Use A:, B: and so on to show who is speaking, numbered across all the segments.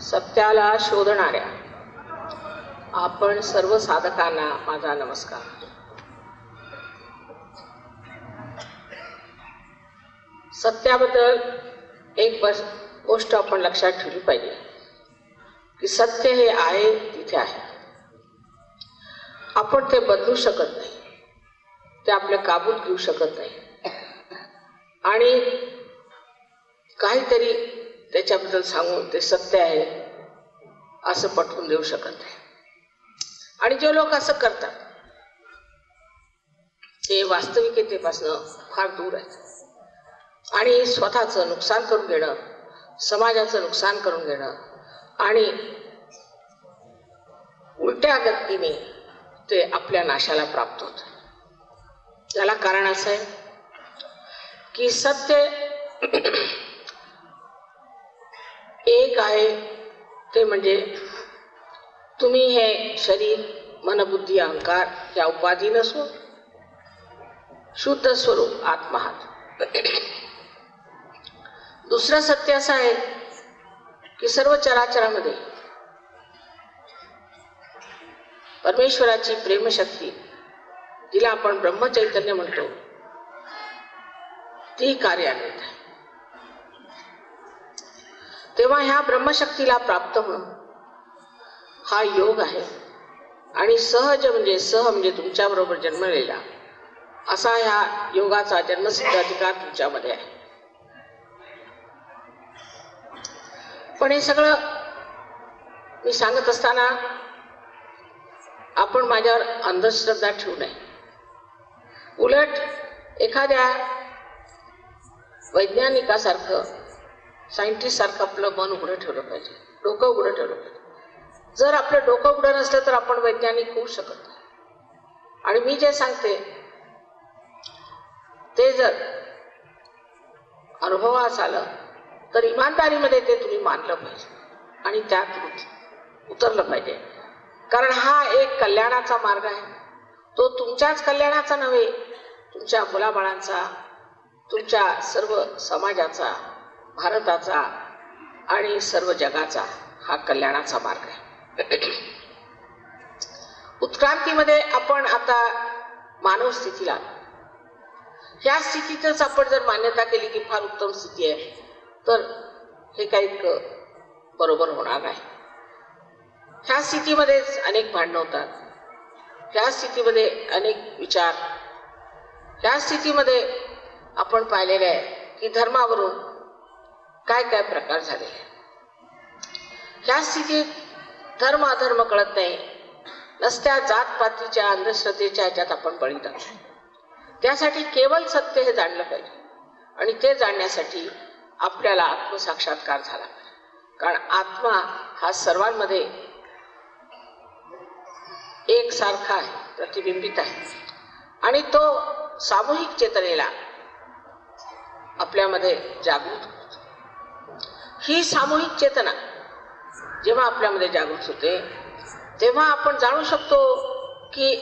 A: सत्याला शोधणाऱ्या आपण सर्व साधकांना माझा नमस्कार. सत्याबद्दल एक गोष्ट आपण लक्षात ठेवली पाहिजे की सत्य हे आहे तिथे आहे. आपण ते बदलू शकत नाही, ते आपल्या काबूत घेऊ शकत नाही आणि काहीतरी त्याच्याबद्दल सांगून ते सत्य आहे असं पटवून देऊ शकत नाही. आणि जे लोक असं करतात ते वास्तविकतेपासून फार दूर आहेत आणि स्वतःचं नुकसान करून घेणं, समाजाचं नुकसान करून घेणं आणि उलट्या गतीने ते आपल्या नाशाला प्राप्त होत. त्याला कारण असं आहे की सत्य एक आहे, ते म्हणजे तुम्ही हे शरीर, मन, बुद्धी, अहंकार या उपाधी नसून शुद्ध स्वरूप आत्मा आहात. दुसरं सत्य असं आहे की सर्व चराचरामध्ये परमेश्वराची प्रेमशक्ती, जिला आपण ब्रह्मचैतन्य म्हणतो, ती कार्यान्वित आहे. तेव्हा ह्या ब्रह्मशक्तीला प्राप्त होणं हा योग आहे. आणि सहज म्हणजे तुमच्याबरोबर जन्मलेला असा ह्या योगाचा जन्मसिद्ध अधिकार तुमच्यामध्ये आहे. पण हे सगळं मी सांगत असताना आपण माझ्यावर अंधश्रद्धा ठेवू नये. उलट एखाद्या वैज्ञानिकासारखं, सायंटिस्ट सारखं आपलं मन उघडं ठेवलं पाहिजे, डोकं उघडं ठेवलं पाहिजे. जर आपलं डोकं उघडं नसलं तर आपण वैज्ञानिक होऊ शकत नाही. आणि मी जे सांगते ते जर अनुभवास आलं तर इमानदारीमध्ये ते तुम्ही मानलं पाहिजे आणि त्यात उतरलं पाहिजे. कारण हा एक कल्याणाचा मार्ग आहे. तो तुमच्याच कल्याणाचा नव्हे, तुमच्या मुलाबाळांचा, तुमच्या सर्व समाजाचा, भारताचा आणि सर्व जगाचा हा कल्याणाचा मार्ग आहे. उत्क्रांतीमध्ये आपण आता मानव स्थितीला, ह्या स्थितीतच आपण जर मान्यता केली की फार उत्तम स्थिती आहे, तर हे काही बरोबर होणार नाही. ह्या स्थितीमध्येच अनेक भांडणं होतात, ह्या स्थितीमध्ये अनेक विचार, ह्या स्थितीमध्ये आपण पाहिलेले आहे की धर्मावरून काय काय प्रकार झालेले. ह्या स्थितीत धर्म अधर्म कळत नाही, नसत्या जातपातीच्या अंधश्रद्धेच्या ह्याच्यात आपण बळी जातो. त्यासाठी केवळ सत्य हे जाणलं पाहिजे आणि ते जाणण्यासाठी आपल्याला आत्मसाक्षात्कार झाला पाहिजे. कारण आत्मा हा सर्वांमध्ये एकसारखा आहे, प्रतिबिंबित आहे आणि तो सामूहिक चेतनेला आपल्यामध्ये जागृत होतो. ही सामूहिक चेतना जेव्हा आपल्यामध्ये जागृत होते तेव्हा आपण जाणू शकतो की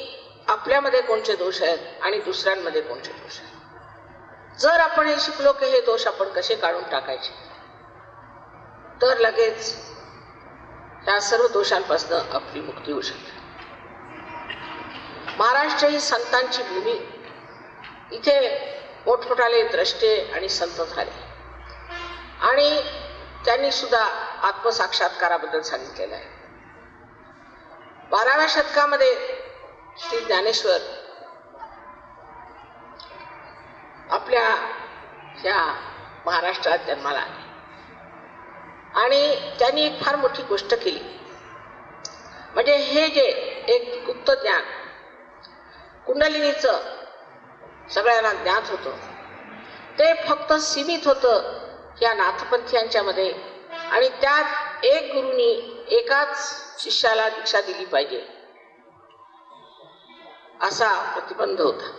A: आपल्यामध्ये कोणते दोष आहेत आणि दुसऱ्यांमध्ये कोणते दोष आहेत. जर आपण हे शिकलो की हे दोष आपण कसे काढून टाकायचे, तर लगेच त्या सर्व दोषांपासून आपली मुक्ती होऊ शकते. महाराष्ट्र ही संतांची भूमी. इथे मोठमोठाले द्रष्टे आणि संत झाले आणि त्यांनी सुद्धा आत्मसाक्षात्काराबद्दल सांगितलेलं आहे. 12व्या शतकामध्ये श्री ज्ञानेश्वर आपल्या ह्या महाराष्ट्रात जन्माला आले आणि त्यांनी एक फार मोठी गोष्ट केली. म्हणजे हे जे एक गुप्त ज्ञान, कुंडलिनीचं सगळ्यांना ज्ञात होतं, ते फक्त सीमित होतं या नाथपंथीयांच्या मध्ये आणि त्यात एक गुरुनी एकाच शिष्याला दीक्षा दिली पाहिजे असा प्रतिबंध होता.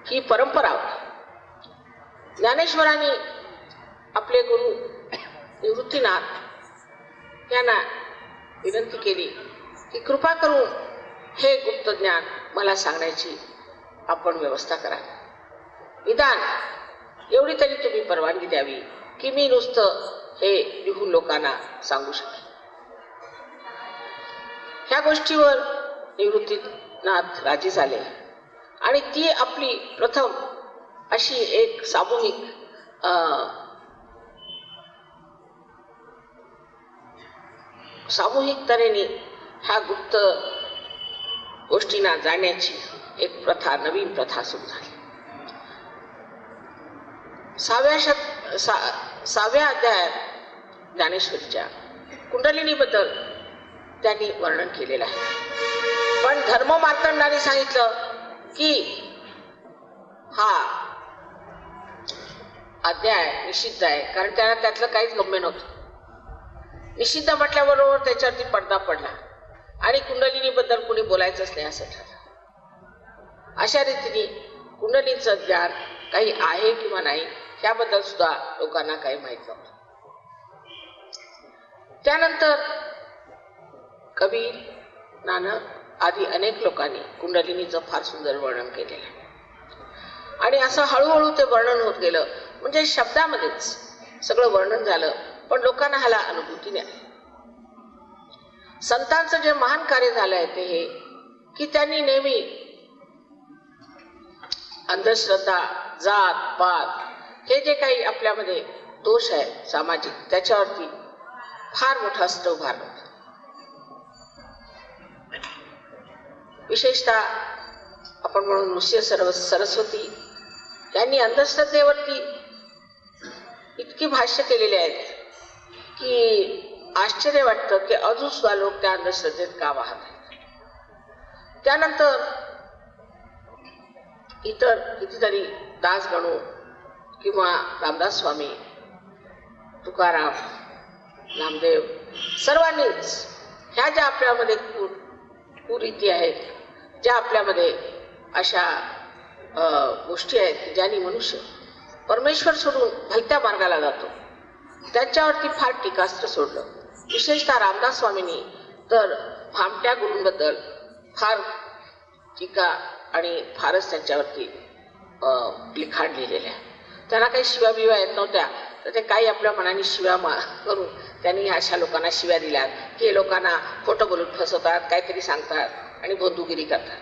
A: ही परंपरा होती. ज्ञानेश्वरांनी आपले गुरु निवृत्तीनाथ यांना विनंती केली की कृपा करून हे गुप्त ज्ञान मला सांगण्याची आपण व्यवस्था करा. निदान एवढी तरी तुम्ही परवानगी द्यावी की मी नुसतं हे लिहून लोकांना सांगू शकेन. त्या गोष्टीवर निवृत्तीनाथ राजी झाले आणि ती आपली प्रथम अशी एक सामूहिक तऱ्हेने ह्या गुप्त गोष्टींना जाण्याची एक प्रथा, नवीन प्रथा सुरू झाली. 6व्या अध्यायात ज्ञानेश्वरीच्या कुंडलिनीबद्दल त्यांनी वर्णन केलेलं आहे. पण धर्म मार्तंडाने सांगितलं की हा अध्याय निषिद्ध आहे, कारण त्याला त्यातलं काहीच गम्य नव्हतं. निषिद्ध म्हटल्याबरोबर त्याच्यावरती पडदा पडला आणि कुंडलिनीबद्दल कुणी बोलायचंच नाही असं ठरलं. अशा रीतीने कुंडलीचं ज्ञान काही आहे किंवा नाही याबद्दल सुद्धा लोकांना काही माहीत नव्हतं. त्यानंतर कबीर, नानक आदी अनेक लोकांनी कुंडलिनीचं फार सुंदर वर्णन केलेलं आहे आणि असं हळूहळू ते वर्णन होत गेलं. म्हणजे शब्दामध्येच सगळं वर्णन झालं, पण लोकांना ह्याला अनुभूती नाही. संतांचं जे महान कार्य झालं आहे ते हे की त्यांनी नेहमी अंधश्रद्धा, जात पात हे जे काही आपल्यामध्ये दोष आहे सामाजिक, त्याच्यावरती फार मोठं अस्त्र उभारलं होतं. विशेषतः आपण म्हणून नृसिंह सरस्वती यांनी अंधश्रद्धेवरती इतकी भाष्य केलेली आहेत की आश्चर्य वाटतं की अजून सुद्धा लोक त्या अंधश्रद्धेत का वाहत आहेत. त्यानंतर इतर कितीतरी दासगणू किंवा रामदास स्वामी, तुकाराम, नामदेव सर्वांनीच ह्या ज्या आपल्यामध्ये कुरीती आहेत, ज्या आपल्यामध्ये अशा गोष्टी आहेत ज्यांनी मनुष्य परमेश्वर सोडून भलत्या मार्गाला जातो, त्यांच्यावरती फार टीकास्त्र सोडलं. विशेषतः रामदास स्वामींनी तर भामट्या गुरूंबद्दल फार टीका आणि फारच त्यांच्यावरती लिखाण लिहिलेलं आहे. त्यांना काही शिव्या बिव्या येत नव्हत्या, तर ते काही आपल्या मनाने शिव्या करून त्यांनी अशा लोकांना शिव्या दिल्या की हे लोकांना खोटं बोलून फसवतात, काहीतरी सांगतात आणि बंधुगिरी करतात.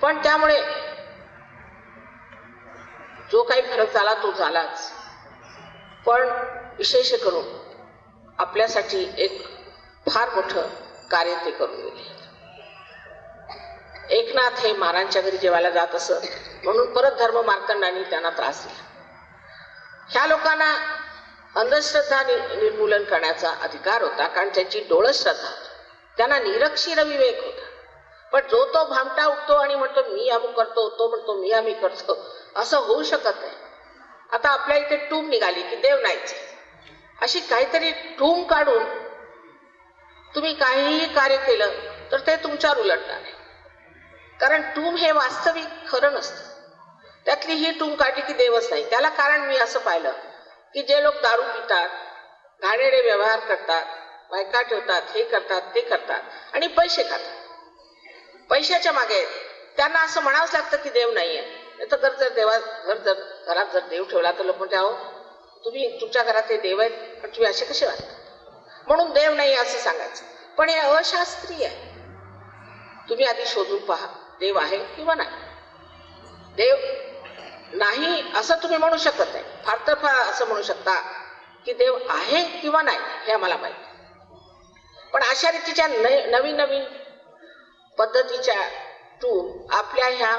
A: पण त्यामुळे जो काही फरक झाला तो झालाच, पण विशेष करून आपल्यासाठी एक फार मोठं कार्य ते करून गेले. एकनाथ हे महाराजांच्या घरी जेवायला जात असत, म्हणून परत धर्म मार्तंडांनी त्यांना त्रास दिला. ह्या लोकांना अंधश्रद्धा निर्मूलन करण्याचा अधिकार होता, कारण त्यांची डोळस श्रद्धा होती, त्यांना निरक्षीर विवेक होता. पण जो तो भामटा उठतो आणि म्हणतो मी अमुक करतो, तो म्हणतो मी आम्ही करतो, असं होऊ शकत नाही. आता आपल्या इथे टूम निघाली की देव नाहीच, अशी काहीतरी टूम काढून तुम्ही काहीही कार्य केलं तर ते तुमच्यावर उलटणार आहे. कारण टूम हे वास्तविक खरं नसतं. त्यातली ही टूम काढली की देवच नाही. त्याला कारण मी असं पाहिलं की जे लोक दारू पितात, घाणेरडे व्यवहार करतात, बायका ठेवतात, हे करतात ते करतात आणि पैसे खातात, पैशाच्या मागे त्यांना असं म्हणावंच लागतं की देव नाहीये. नाही तर घरात जर देव ठेवला तर लोक म्हणते अहो तुम्ही तुमच्या घरात हे देव आहेत, पण तुम्ही असे कसे वाटता, म्हणून देव नाही असं सांगायचं. पण हे अशास्त्रीय आहे. तुम्ही आधी शोधून पहा देव आहे किंवा नाही. देव नाही असं तुम्ही म्हणू शकत नाही. फार तर फार असं म्हणू शकता की देव आहे किंवा नाही हे आम्हाला माहिती. पण अशा रीतीच्या नवीन नवीन पद्धतीच्या टूर आपल्या ह्या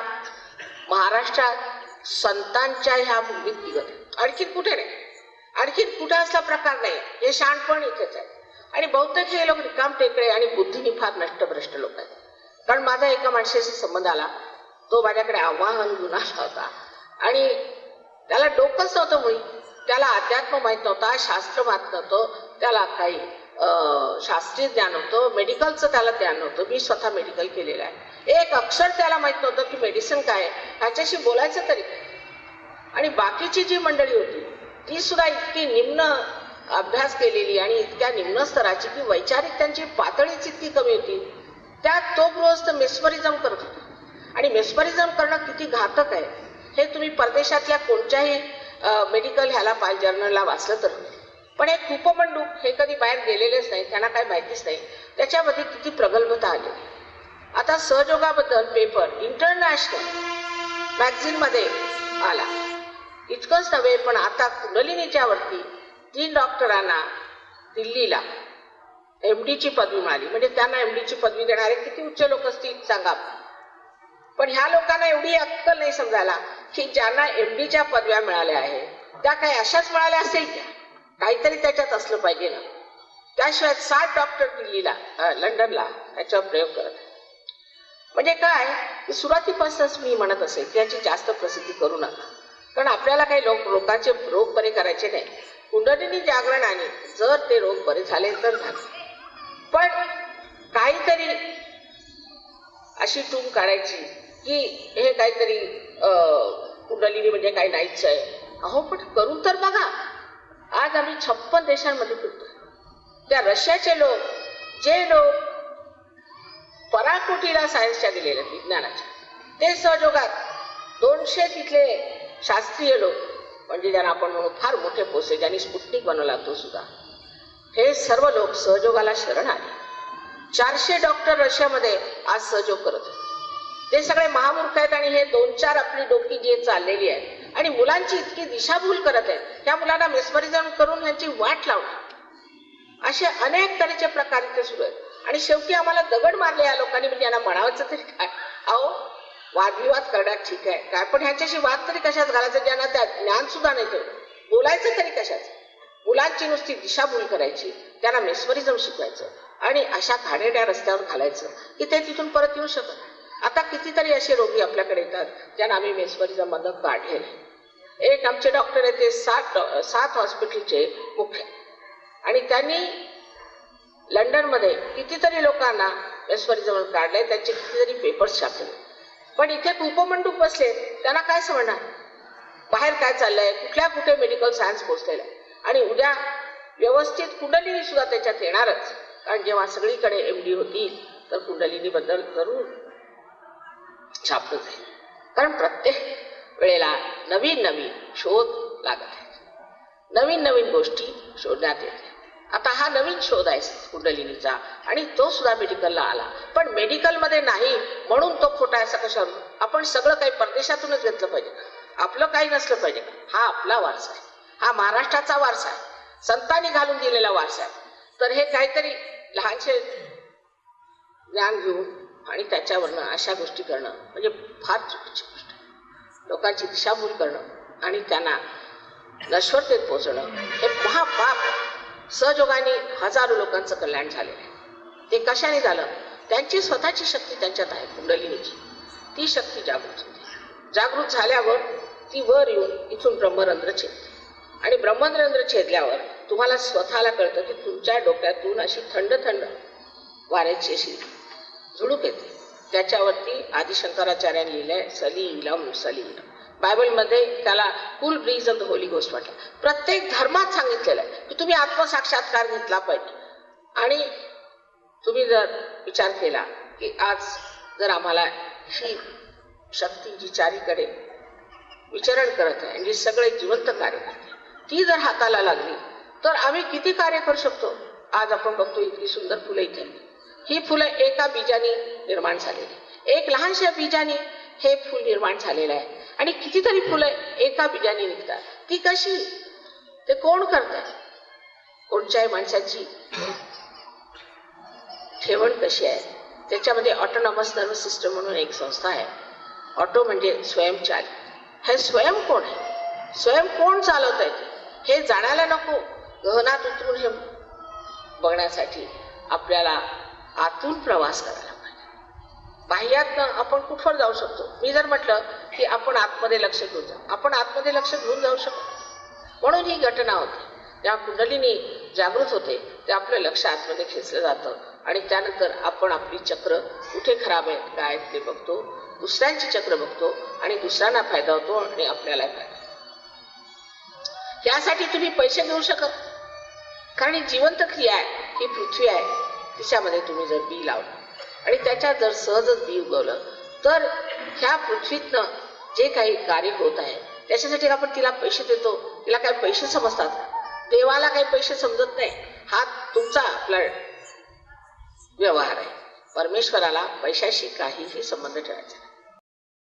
A: महाराष्ट्रात संतांच्या ह्या वृत्तीगत आणखीन कुठे नाही, आणखीन कुठे असला प्रकार नाही. हे शहाणपण इथेच आहे. आणि बहुतेक हे लोक रिकाम टेकडे आणि बुद्धीने फार नष्टभ्रष्ट लोक आहेत. कारण माझा एका माणसाशी संबंध आला, तो माझ्याकडे आव्हान घेऊन आला होता आणि त्याला डोकंच नव्हतं मुळी. त्याला अध्यात्म माहीत नव्हता, शास्त्र माहीत नव्हतं, त्याला काही शास्त्रीय ज्ञान होतं, मेडिकलचं त्याला ज्ञान नव्हतं. मी स्वतः मेडिकल केलेलं आहे. एक अक्षर त्याला माहीत नव्हतं की मेडिसिन काय आहे, ह्याच्याशी बोलायचं तरी. आणि बाकीची जी मंडळी होती ती सुद्धा इतकी निम्न अभ्यास केलेली आणि इतक्या निम्न स्तराची की वैचारिक त्यांची पातळीच इतकी कमी होती. त्यात तो गृहस्थ मेस्मरिझम करत होता. आणि मेस्मरिझम करणं किती घातक आहे हे तुम्ही परदेशातल्या कोणत्याही मेडिकल ह्याला जर्नलला वाचलं तर. पण हे कुपमंडूक हे कधी बाहेर गेलेलेच नाही, त्यांना काही माहितीच नाही. त्याच्यामध्ये किती प्रगल्भता आली. आता सहयोगाबद्दल पेपर इंटरनॅशनल मॅगझिन मध्ये आला. इतकंच नव्हे, पण आता कुंडलिनीच्या वरती 3 डॉक्टरांना दिल्लीला MD ची पदवी मिळाली. म्हणजे त्यांना MD ची पदवी देणारे किती उच्च लोक असतील सांगा. पण ह्या लोकांना एवढी अक्कल नाही समजायला की ज्यांना MD च्या पदव्या मिळाल्या आहेत त्या काही अशाच मिळाल्या असेल का? काहीतरी त्याच्यात असलं पाहिजे ना. त्याशिवाय 60 डॉक्टर दिल्लीला लंडनला याच्यावर प्रयोग करत आहेत. म्हणजे काय, सुरुवातीपासूनच मी म्हणत असेल की याची जास्त प्रसिद्धी करू नका, कारण आपल्याला काही लोकांचे रोग बरे करायचे नाही. कुंडलिनी जागरणाने जर ते रोग बरे झाले तर झाले, पण काहीतरी अशी टूम काढायची की हे काहीतरी कुंडलिनी म्हणजे काही नाहीच आहे. अहो पण करून तर बघा. आज आम्ही 56 देशांमध्ये फिरतो. त्या रशियाचे लोक, जे लोक पराकोटीला सायन्सच्या गेलेले विज्ञानाच्या, ते सहयोगात 200 तिथले शास्त्रीय लोक, म्हणजे ज्यांना आपण म्हणू फार मोठे पोसे, ज्यांनी स्पुटनिक बनवला तो सुद्धा, हे सर्व लोक सहयोगाला शरण आले. 400 डॉक्टर रशियामध्ये आज सहयोग करत होते. ते सगळे महामूर्ख आहेत आणि हे 2-4 आपली डोकी जी चाललेली आहे आणि मुलांची इतकी दिशाभूल करत आहेत. त्या मुलांना मेस्मरिझम करून यांची वाट लावणे, असे अनेक तऱ्हेचे प्रकार इथे सुरू आहेत. आणि शेवटी आम्हाला दगड मारले या लोकांनी, म्हणजे यांना म्हणावंच तरी काय. अहो वादविवाद करण्यात ठीक आहे काय, पण ह्यांच्याशी वाद तरी कशाच घालायचं ज्यांना त्या ज्ञान सुद्धा नाही ठेवलं. बोलायचं तरी कशाच. मुलांची नुसती दिशाभूल करायची, त्यांना मेस्मरिझम शिकवायचं आणि अशा घाणेरड्या रस्त्यावर घालायचं की ते तिथून परत येऊ शकत. आता कितीतरी असे रोगी आपल्याकडे येतात ज्यांना आम्ही मेस्मरिझम मधून काढलेले. एक आमचे डॉक्टर आहे, ते 7 हॉस्पिटलचे मुख्य, आणि त्यांनी लंडनमध्ये कितीतरी लोकांना मेस्मरिझम काढले, त्यांचे कितीतरी पेपर्स छापले. पण इथे उपमंडूप बसले, त्यांना काय समजणार बाहेर काय चाललंय, कुठे मेडिकल सायन्स पोहोचलेलं आहे. आणि उद्या व्यवस्थित कुंडलिनी सुद्धा त्याच्यात येणारच, कारण जेव्हा सगळीकडे MD होती तर कुंडलिनी बद्दल जरूर छापलं जाईल. कारण प्रत्येक वेळेला नवीन शोध लागत आहेत, नवीन गोष्टी शोधण्यात येते. आता हा नवीन शोध आहे कुंडलिनीचा आणि तो सुद्धा मेडिकलला आला. पण मेडिकलमध्ये नाही म्हणून तो खोटा आहे असं कशावर? आपण सगळं काही परदेशातूनच घेतलं पाहिजे, आपलं काही नसलं पाहिजे. हा आपला वारसा आहे, हा महाराष्ट्राचा वारसा आहे, संतांनी घालून दिलेला वारसा आहे. तर हे काहीतरी लहानशे ज्ञान घेऊन आणि त्याच्यावरनं अशा गोष्टी करणं म्हणजे फार चुकीची गोष्ट आहे. लोकांची दिशाभूल करणं आणि त्यांना नश्वरतेत पोचणं हे महापाप. सहयोगाने हजारो लोकांचं कल्याण झालेलं आहे. ते कशाने झालं? त्यांची स्वतःची शक्ती त्यांच्यात आहे, कुंडलिनीची. ती शक्ती जागृत होती. जागृत झाल्यावर ती वर येऊन इथून ब्रह्मरंध्र छेदते आणि ब्रह्मरंध्र छेदल्यावर तुम्हाला स्वतःला कळतं की तुमच्या डोक्यातून अशी थंड वाऱ्याची अशी झुळूक येते. त्याच्यावरती आदिशंकराचार्यांनी लिहिलंय सलीलम सलीलम. बायबलमध्ये त्याला cool breeze of the holy ghost म्हटलं. प्रत्येक धर्मात सांगितलेलं आहे की तुम्ही आत्मसाक्षात्कार घेतला पाहिजे. आणि तुम्ही जर विचार केला की आज जर आम्हाला ही शक्ती जी चारीकडे विचरण करत आहे आणि सगळे जिवंत कार्य करते, ती जर हाताला लागली तर आम्ही किती कार्य करू शकतो. आज आपण बघतो इतकी सुंदर फुलं इथे. ही फुलं एका बीजाने निर्माण झालेली, एक लहानशा बीजाने हे फुल निर्माण झालेलं आहे आणि कितीतरी फुलं एका बीजाने निघतात. ती कशी? ते कोण करतात? कोणत्याही माणसाची ठेवण कशी आहे त्याच्यामध्ये ऑटोनॉमस नर्वस सिस्टम म्हणून एक संस्था आहे. ऑटो म्हणजे स्वयंचालित. हे स्वयं कोण आहे, स्वयं कोण चालवत आहे हे जाणायला नको. गहनात उतरून हे बघण्यासाठी आपल्याला आतून प्रवास करायला पाहिजे. बाह्यातनं आपण कुठवर जाऊ शकतो? मी जर म्हटलं की आपण आतमध्ये लक्ष घेऊन जाऊ, आपण आतमध्ये लक्ष घेऊन जाऊ शकतो. म्हणून ही घटना होते. जेव्हा कुंडलिनी जागृत होते ते आपलं लक्ष आतमध्ये खेचलं जातं आणि त्यानंतर आपण आपली चक्र कुठे खराब आहेत काय ते बघतो, दुसऱ्यांची चक्र बघतो आणि दुसऱ्यांना फायदा होतो आणि आपल्याला फायदा. यासाठी तुम्ही पैसे घेऊ शकत, कारण ही जिवंत क्रिया आहे, ही पृथ्वी आहे. तिच्यामध्ये तुम्ही जर बी लावलं आणि त्याच्यात जर सहजच बी उगवलं तर ह्या पृथ्वीतनं जे काही कार्य होत आहे त्याच्यासाठी आपण तिला पैसे देतो. तिला काही पैसे समजतात? देवाला काही पैसे समजत नाही. हा तुमचा आपला व्यवहार आहे. परमेश्वराला पैशाशी काहीही संबंध ठेवायचा नाही.